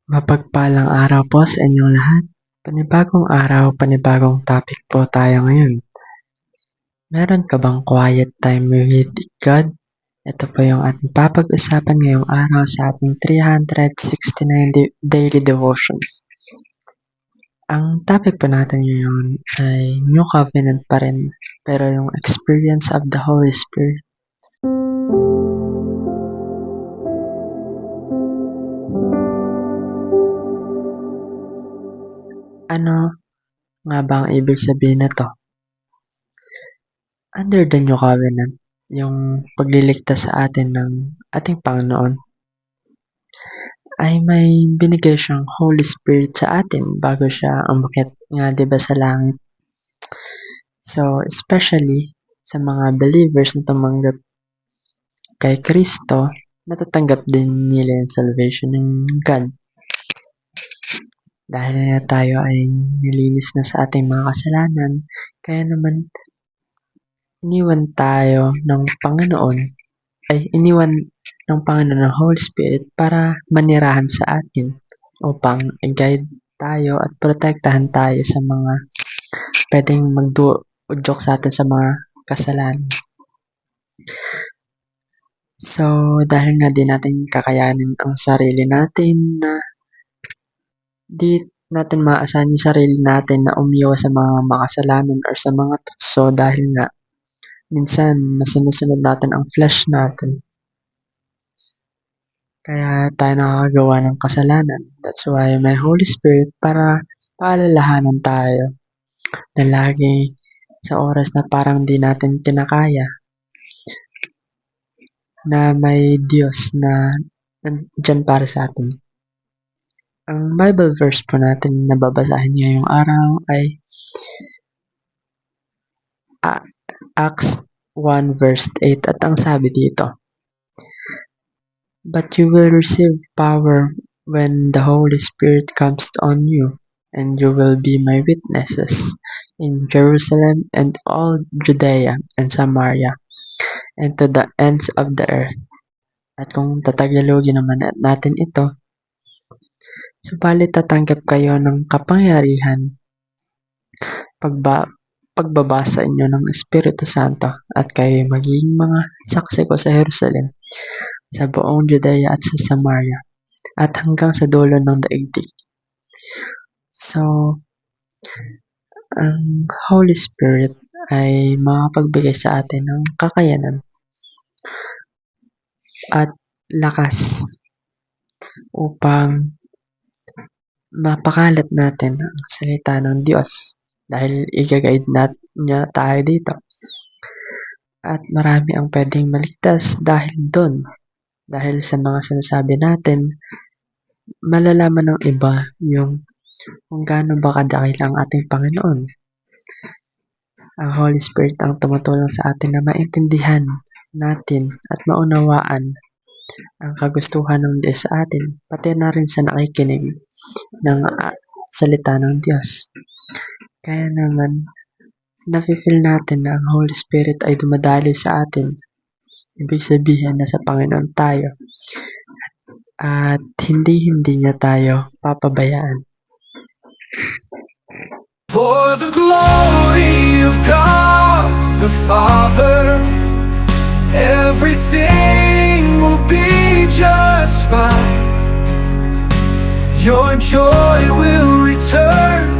Mapagpalang araw po sa inyong lahat. Panibagong araw, panibagong topic po tayo ngayon. Meron ka bang quiet time with God? Ito po yung ating papag-usapan ngayong araw sa ating 369 daily devotions. Ang topic po natin ngayon ay New Covenant pa rin, pero yung experience of the Holy Spirit. Ano nga ba ang ibig sabihin na to? Under the New Covenant, yung pagliligtas sa atin ng ating Panginoon, ay may binigay siyang Holy Spirit sa atin bago siya umakyat nga 'di ba sa langit. So, especially sa mga believers na tumanggap kay Kristo, natatanggap din nila yung salvation ng God. Dahil nga tayo ay nilinis na sa ating mga kasalanan, kaya naman iniwan tayo ng Panginoon ng Holy Spirit para manirahan sa atin upang i-guide tayo at protektahan tayo sa mga pwedeng magduudyok sa atin sa mga kasalanan. So, dahil nga di natin kakayanin ang sarili natin na di natin maasahan yung sarili natin na umiwas sa mga makasalanan or sa mga tukso dahil nga minsan masinusunod natin ang flesh natin. Kaya tayo nakakagawa ng kasalanan. That's why may Holy Spirit para paalalahanan tayo na lagi sa oras na parang di natin kinakaya na may Diyos na nandyan para sa atin. Ang Bible verse po natin na babasahin ngayong araw ay Acts 1 verse 8 at ang sabi dito, "But you will receive power when the Holy Spirit comes on you, and you will be my witnesses in Jerusalem and all Judea and Samaria and to the ends of the earth." At kung tatagalogin naman natin ito, subalit tatanggap kayo ng kapangyarihan pagbaba sa inyo ng Espiritu Santo at kayo magiging mga saksi ko sa Jerusalem, sa buong Judea at sa Samaria, at hanggang sa dulo ng daigdig. So, ang Holy Spirit ay makapagbigay sa atin ng kakayanan at lakas upang mapakalat natin ang salita ng Diyos dahil i-guide niya tayo dito. At marami ang pwedeng maligtas dahil doon. Dahil sa mga sinasabi natin, malalaman ng iba yung kung gaano ba kadakil ang ating Panginoon. Ang Holy Spirit ang tumutulong sa atin na maintindihan natin at maunawaan ang kagustuhan ng Diyos sa atin, pati na rin sa nakikinig ng salita ng Diyos. Kaya naman, nafe-feel natin na ang Holy Spirit ay dumadaloy sa atin. Ibig sabihin na sa Panginoon tayo at hindi niya tayo papabayaan. For the glory of God the Father, everything will be just fine. Your joy will return